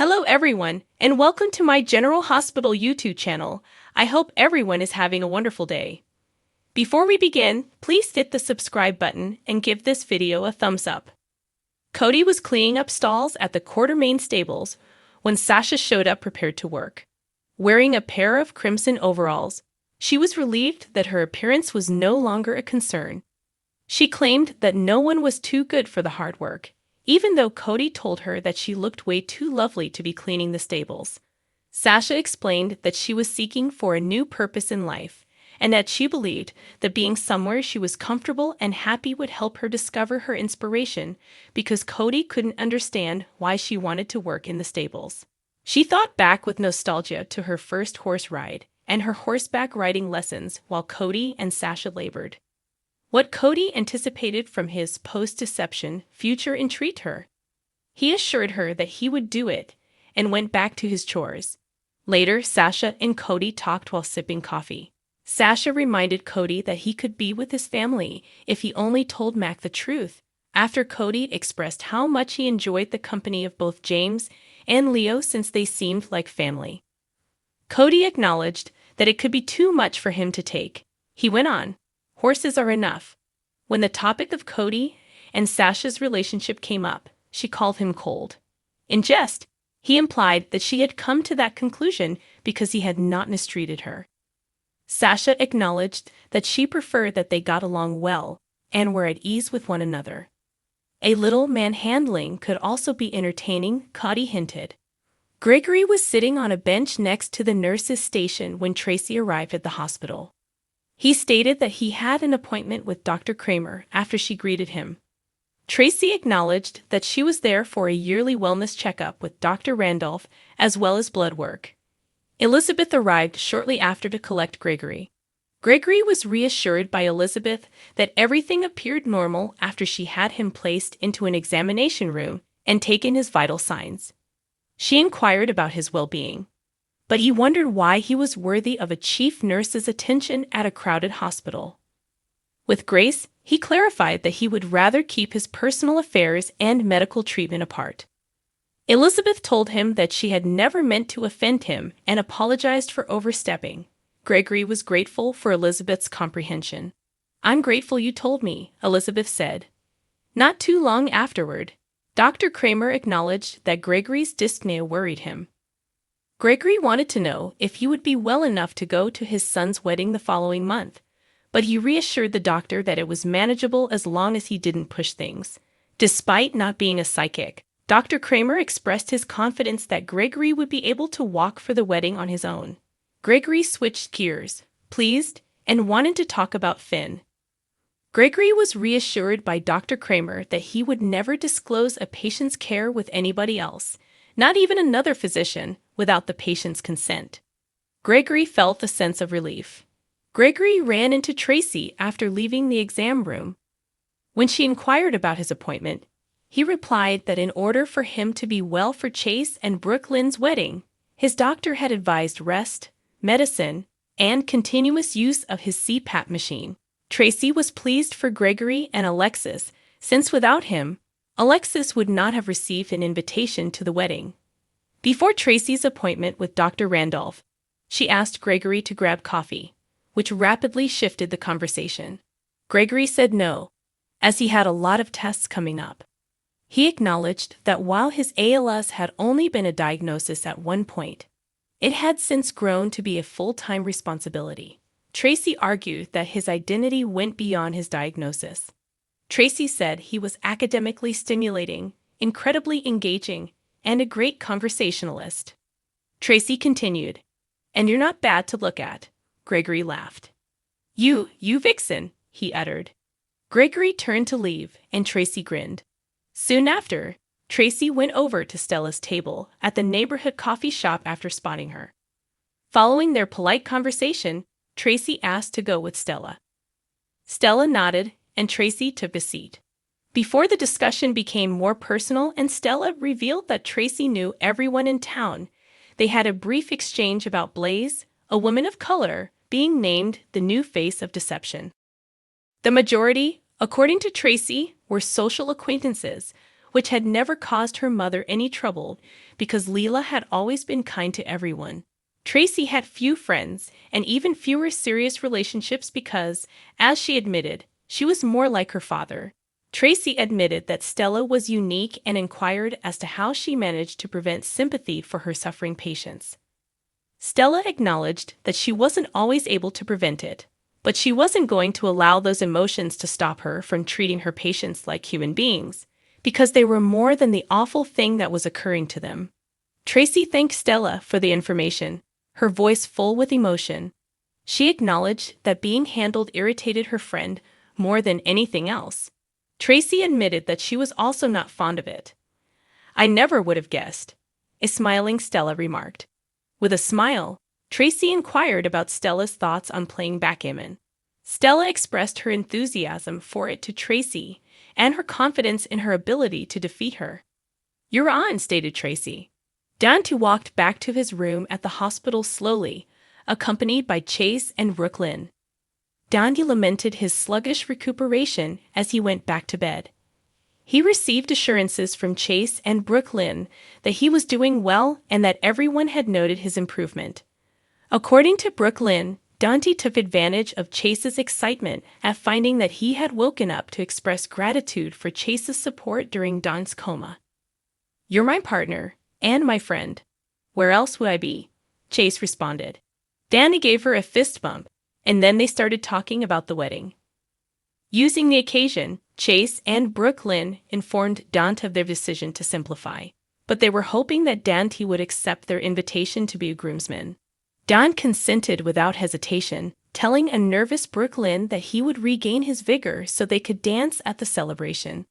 Hello everyone, and welcome to my General Hospital YouTube channel. I hope everyone is having a wonderful day. Before we begin, please hit the subscribe button and give this video a thumbs up. Cody was cleaning up stalls at the Quartermain stables when Sasha showed up prepared to work. Wearing a pair of crimson overalls, she was relieved that her appearance was no longer a concern. She claimed that no one was too good for the hard work, even though Cody told her that she looked way too lovely to be cleaning the stables. Sasha explained that she was seeking for a new purpose in life, and that she believed that being somewhere she was comfortable and happy would help her discover her inspiration, because Cody couldn't understand why she wanted to work in the stables. She thought back with nostalgia to her first horse ride and her horseback riding lessons while Cody and Sasha labored. What Cody anticipated from his post-deception future intrigued her. He assured her that he would do it and went back to his chores. Later, Sasha and Cody talked while sipping coffee. Sasha reminded Cody that he could be with his family if he only told Mac the truth, after Cody expressed how much he enjoyed the company of both James and Leo since they seemed like family. Cody acknowledged that it could be too much for him to take. He went on, "Horses are enough." When the topic of Cody and Sasha's relationship came up, she called him cold. In jest, he implied that she had come to that conclusion because he had not mistreated her. Sasha acknowledged that she preferred that they got along well and were at ease with one another. A little manhandling could also be entertaining, Cody hinted. Gregory was sitting on a bench next to the nurse's station when Tracy arrived at the hospital. He stated that he had an appointment with Dr. Kramer after she greeted him. Tracy acknowledged that she was there for a yearly wellness checkup with Dr. Randolph as well as blood work. Elizabeth arrived shortly after to collect Gregory. Gregory was reassured by Elizabeth that everything appeared normal after she had him placed into an examination room and taken his vital signs. She inquired about his well-being, but he wondered why he was worthy of a chief nurse's attention at a crowded hospital. With grace, he clarified that he would rather keep his personal affairs and medical treatment apart. Elizabeth told him that she had never meant to offend him and apologized for overstepping. Gregory was grateful for Elizabeth's comprehension. "I'm grateful you told me," Elizabeth said. Not too long afterward, Dr. Kramer acknowledged that Gregory's dyspnea worried him. Gregory wanted to know if he would be well enough to go to his son's wedding the following month, but he reassured the doctor that it was manageable as long as he didn't push things. Despite not being a psychic, Dr. Kramer expressed his confidence that Gregory would be able to walk for the wedding on his own. Gregory switched gears, pleased, and wanted to talk about Finn. Gregory was reassured by Dr. Kramer that he would never disclose a patient's care with anybody else, not even another physician, without the patient's consent. Gregory felt a sense of relief. Gregory ran into Tracy after leaving the exam room. When she inquired about his appointment, he replied that in order for him to be well for Chase and Brooklyn's wedding, his doctor had advised rest, medicine, and continuous use of his CPAP machine. Tracy was pleased for Gregory and Alexis, since without him, Alexis would not have received an invitation to the wedding. Before Tracy's appointment with Dr. Randolph, she asked Gregory to grab coffee, which rapidly shifted the conversation. Gregory said no, as he had a lot of tests coming up. He acknowledged that while his ALS had only been a diagnosis at one point, it had since grown to be a full-time responsibility. Tracy argued that his identity went beyond his diagnosis. Tracy said he was academically stimulating, incredibly engaging, and a great conversationalist. Tracy continued, "And you're not bad to look at." Gregory laughed. You vixen," he uttered. Gregory turned to leave, and Tracy grinned. Soon after, Tracy went over to Stella's table at the neighborhood coffee shop after spotting her. Following their polite conversation, Tracy asked to go with Stella. Stella nodded, and Tracy took a seat. Before the discussion became more personal and Stella revealed that Tracy knew everyone in town, they had a brief exchange about Blaze, a woman of color, being named the new face of deception. The majority, according to Tracy, were social acquaintances, which had never caused her mother any trouble because Leela had always been kind to everyone. Tracy had few friends and even fewer serious relationships because, as she admitted, she was more like her father. Tracy admitted that Stella was unique and inquired as to how she managed to prevent sympathy for her suffering patients. Stella acknowledged that she wasn't always able to prevent it, but she wasn't going to allow those emotions to stop her from treating her patients like human beings, because they were more than the awful thing that was occurring to them. Tracy thanked Stella for the information, her voice full with emotion. She acknowledged that being handled irritated her friend more than anything else. Tracy admitted that she was also not fond of it. "I never would have guessed," a smiling Stella remarked. With a smile, Tracy inquired about Stella's thoughts on playing backgammon. Stella expressed her enthusiasm for it to Tracy and her confidence in her ability to defeat her. "You're on," stated Tracy. Dante walked back to his room at the hospital slowly, accompanied by Chase and Brooklyn. Dante lamented his sluggish recuperation as he went back to bed. He received assurances from Chase and Brooklyn that he was doing well and that everyone had noted his improvement. According to Brooklyn, Dante took advantage of Chase's excitement at finding that he had woken up to express gratitude for Chase's support during Don's coma. "You're my partner and my friend. Where else would I be?" Chase responded. Dante gave her a fist bump, and then they started talking about the wedding. Using the occasion, Chase and Brooklyn informed Dante of their decision to simplify, but they were hoping that Dante would accept their invitation to be a groomsman. Dante consented without hesitation, telling a nervous Brooklyn that he would regain his vigor so they could dance at the celebration.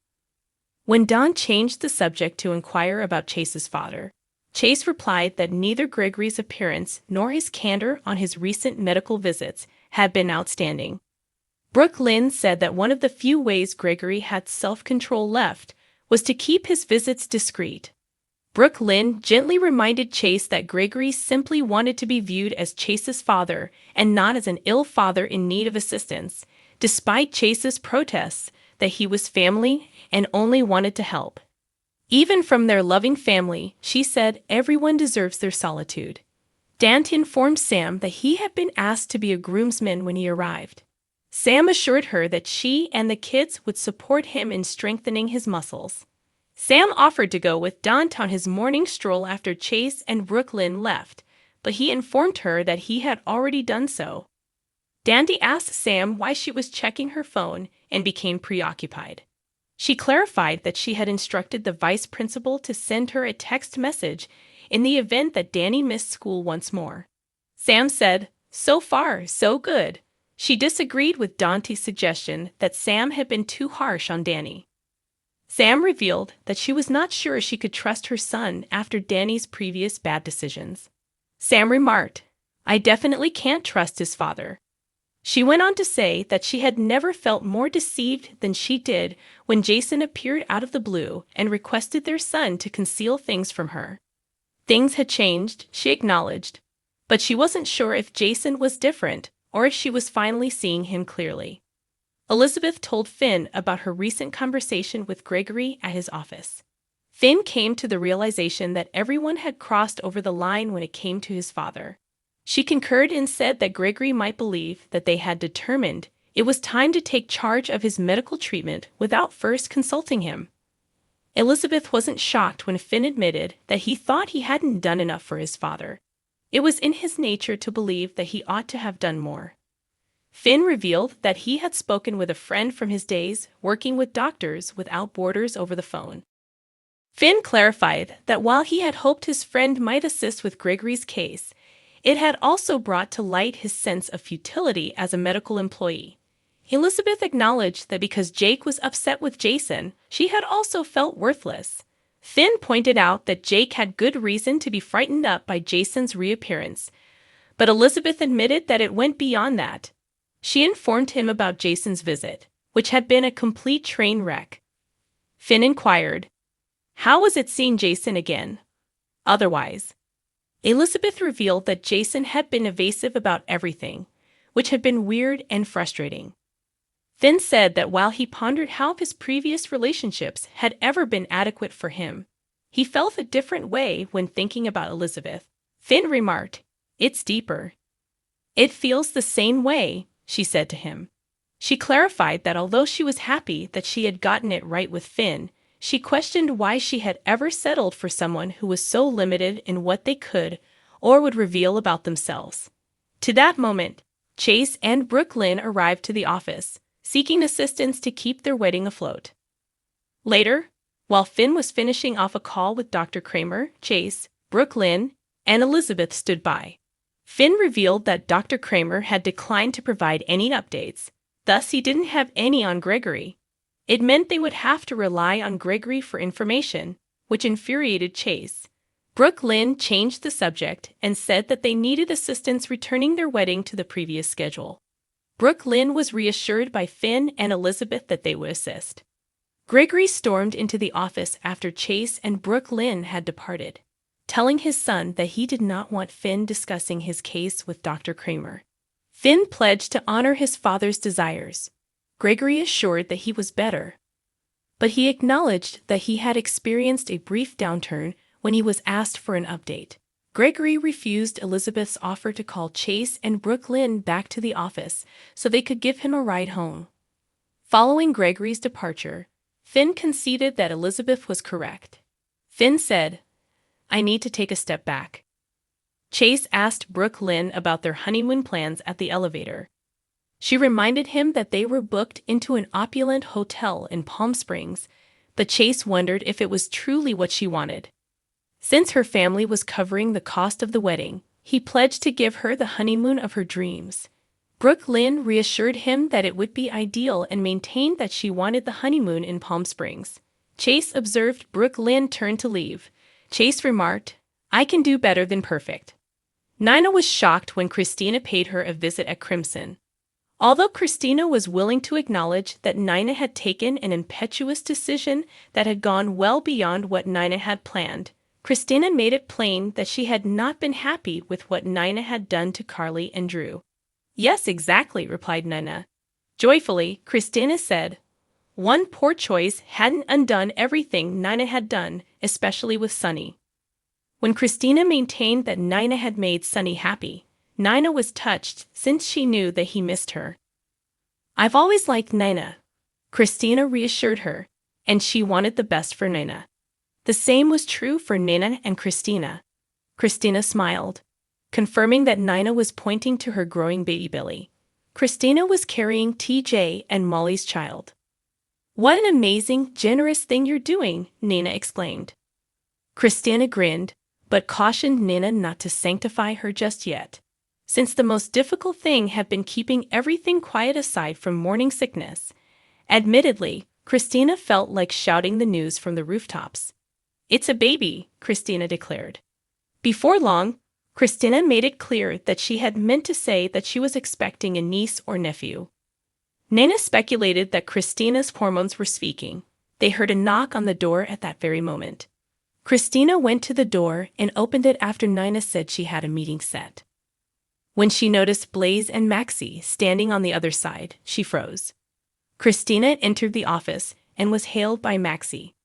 When Don changed the subject to inquire about Chase's father, Chase replied that neither Gregory's appearance nor his candor on his recent medical visits had been outstanding. Brooklyn said that one of the few ways Gregory had self-control left was to keep his visits discreet. Brooklyn gently reminded Chase that Gregory simply wanted to be viewed as Chase's father and not as an ill father in need of assistance, despite Chase's protests that he was family and only wanted to help. Even from their loving family, she said everyone deserves their solitude. Dante informed Sam that he had been asked to be a groomsman when he arrived. Sam assured her that she and the kids would support him in strengthening his muscles. Sam offered to go with Dante on his morning stroll after Chase and Brooklyn left, but he informed her that he had already done so. Dante asked Sam why she was checking her phone and became preoccupied. She clarified that she had instructed the vice principal to send her a text message in the event that Danny missed school once more. Sam said, "So far, so good." She disagreed with Dante's suggestion that Sam had been too harsh on Danny. Sam revealed that she was not sure she could trust her son after Danny's previous bad decisions. Sam remarked, "I definitely can't trust his father." She went on to say that she had never felt more deceived than she did when Jason appeared out of the blue and requested their son to conceal things from her. Things had changed, she acknowledged, but she wasn't sure if Jason was different or if she was finally seeing him clearly. Elizabeth told Finn about her recent conversation with Gregory at his office. Finn came to the realization that everyone had crossed over the line when it came to his father. She concurred and said that Gregory might believe that they had determined it was time to take charge of his medical treatment without first consulting him. Elizabeth wasn't shocked when Finn admitted that he thought he hadn't done enough for his father. It was in his nature to believe that he ought to have done more. Finn revealed that he had spoken with a friend from his days working with Doctors Without Borders over the phone. Finn clarified that while he had hoped his friend might assist with Gregory's case, it had also brought to light his sense of futility as a medical employee. Elizabeth acknowledged that because Jake was upset with Jason, she had also felt worthless. Finn pointed out that Jake had good reason to be frightened up by Jason's reappearance, but Elizabeth admitted that it went beyond that. She informed him about Jason's visit, which had been a complete train wreck. Finn inquired, "How was it seeing Jason again? Otherwise?" Elizabeth revealed that Jason had been evasive about everything, which had been weird and frustrating. Finn said that while he pondered how his previous relationships had ever been adequate for him, he felt a different way when thinking about Elizabeth. Finn remarked, "It's deeper." "It feels the same way," she said to him. She clarified that although she was happy that she had gotten it right with Finn, she questioned why she had ever settled for someone who was so limited in what they could or would reveal about themselves. To that moment, Chase and Brooklyn arrived to the office, seeking assistance to keep their wedding afloat. Later, while Finn was finishing off a call with Dr. Kramer, Chase, Brooklyn, and Elizabeth stood by. Finn revealed that Dr. Kramer had declined to provide any updates, thus he didn't have any on Gregory. It meant they would have to rely on Gregory for information, which infuriated Chase. Brooklyn changed the subject and said that they needed assistance returning their wedding to the previous schedule. Brooklyn was reassured by Finn and Elizabeth that they would assist. Gregory stormed into the office after Chase and Brooklyn had departed, telling his son that he did not want Finn discussing his case with Dr. Kramer. Finn pledged to honor his father's desires. Gregory assured that he was better, but he acknowledged that he had experienced a brief downturn when he was asked for an update. Gregory refused Elizabeth's offer to call Chase and Brooklyn back to the office so they could give him a ride home. Following Gregory's departure, Finn conceded that Elizabeth was correct. Finn said, "I need to take a step back." Chase asked Brooklyn about their honeymoon plans at the elevator. She reminded him that they were booked into an opulent hotel in Palm Springs, but Chase wondered if it was truly what she wanted. Since her family was covering the cost of the wedding, he pledged to give her the honeymoon of her dreams. Brooklyn reassured him that it would be ideal and maintained that she wanted the honeymoon in Palm Springs. Chase observed Brooklyn turn to leave. Chase remarked, "I can do better than perfect." Nina was shocked when Christina paid her a visit at Crimson. Although Christina was willing to acknowledge that Nina had taken an impetuous decision that had gone well beyond what Nina had planned, Christina made it plain that she had not been happy with what Nina had done to Carly and Drew. "Yes, exactly," replied Nina. Joyfully, Christina said, one poor choice hadn't undone everything Nina had done, especially with Sunny. When Christina maintained that Nina had made Sunny happy, Nina was touched since she knew that he missed her. "I've always liked Nina," Christina reassured her, and she wanted the best for Nina. The same was true for Nina and Christina. Christina smiled, confirming that Nina was pointing to her growing baby belly. Christina was carrying TJ and Molly's child. "What an amazing, generous thing you're doing," Nina exclaimed. Christina grinned, but cautioned Nina not to sanctify her just yet, since the most difficult thing had been keeping everything quiet aside from morning sickness. Admittedly, Christina felt like shouting the news from the rooftops. "It's a baby," Christina declared. Before long, Christina made it clear that she had meant to say that she was expecting a niece or nephew. Nina speculated that Christina's hormones were speaking. They heard a knock on the door at that very moment. Christina went to the door and opened it after Nina said she had a meeting set. When she noticed Blaze and Maxie standing on the other side, she froze. Christina entered the office and was hailed by Maxie.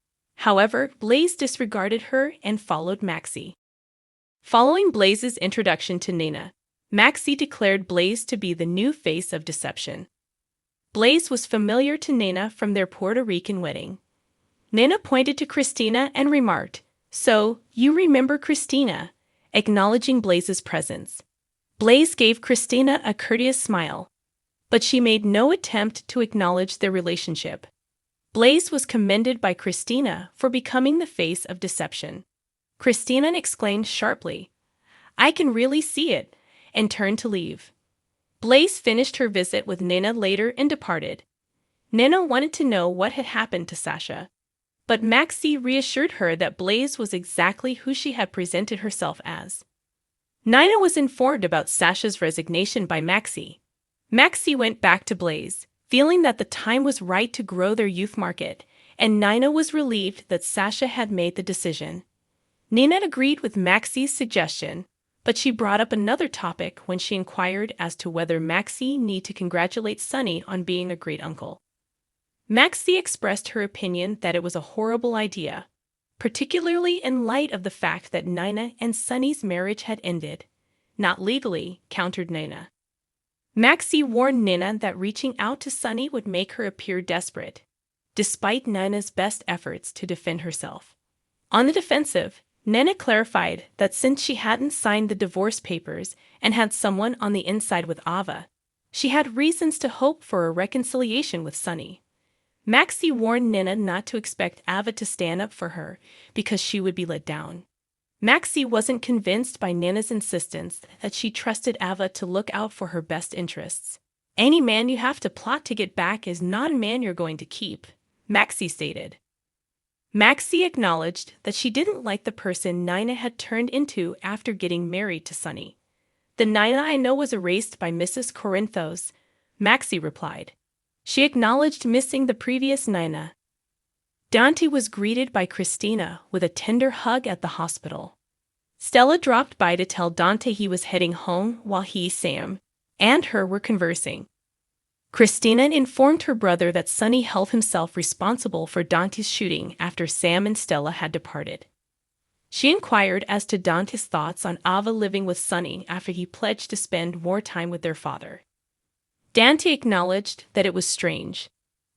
However, Blaze disregarded her and followed Maxie. Following Blaze's introduction to Nina, Maxie declared Blaze to be the new face of deception. Blaze was familiar to Nina from their Puerto Rican wedding. Nina pointed to Christina and remarked, "So, you remember Christina," acknowledging Blaze's presence. Blaze gave Christina a courteous smile, but she made no attempt to acknowledge their relationship. Blaze was commended by Christina for becoming the face of deception. Christina exclaimed sharply, "I can really see it," and turned to leave. Blaze finished her visit with Nina later and departed. Nina wanted to know what had happened to Sasha, but Maxie reassured her that Blaze was exactly who she had presented herself as. Nina was informed about Sasha's resignation by Maxie. Maxie went back to Blaze, feeling that the time was right to grow their youth market, and Nina was relieved that Sasha had made the decision. Nina agreed with Maxie's suggestion, but she brought up another topic when she inquired as to whether Maxie need to congratulate Sunny on being a great uncle. Maxie expressed her opinion that it was a horrible idea, particularly in light of the fact that Nina and Sunny's marriage had ended. Not legally, countered Nina. Maxie warned Nina that reaching out to Sunny would make her appear desperate, despite Nina's best efforts to defend herself. On the defensive, Nina clarified that since she hadn't signed the divorce papers and had someone on the inside with Ava, she had reasons to hope for a reconciliation with Sunny. Maxie warned Nina not to expect Ava to stand up for her because she would be let down. Maxie wasn't convinced by Nina's insistence that she trusted Ava to look out for her best interests. Any man you have to plot to get back is not a man you're going to keep, Maxie stated. Maxie acknowledged that she didn't like the person Nina had turned into after getting married to Sunny. The Nina I know was erased by Mrs. Corinthos, Maxie replied. She acknowledged missing the previous Nina. Dante was greeted by Christina with a tender hug at the hospital. Stella dropped by to tell Dante he was heading home while he, Sam, and her were conversing. Christina informed her brother that Sunny held himself responsible for Dante's shooting after Sam and Stella had departed. She inquired as to Dante's thoughts on Ava living with Sunny after he pledged to spend more time with their father. Dante acknowledged that it was strange.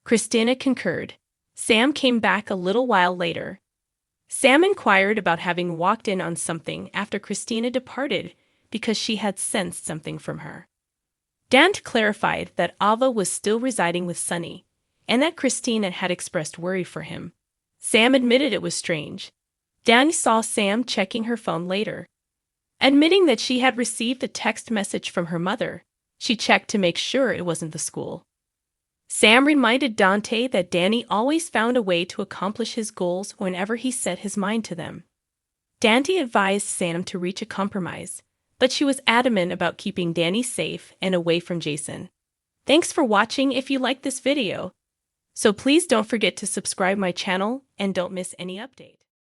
Christina concurred. Sam came back a little while later. Sam inquired about having walked in on something after Christina departed because she had sensed something from her. Dante clarified that Ava was still residing with Sunny, and that Christina had expressed worry for him. Sam admitted it was strange. Dante saw Sam checking her phone later. Admitting that she had received a text message from her mother, she checked to make sure it wasn't the school. Sam reminded Dante that Danny always found a way to accomplish his goals whenever he set his mind to them. Dante advised Sam to reach a compromise, but she was adamant about keeping Danny safe and away from Jason. Thanks for watching if you liked this video. So please don't forget to subscribe my channel and don't miss any update.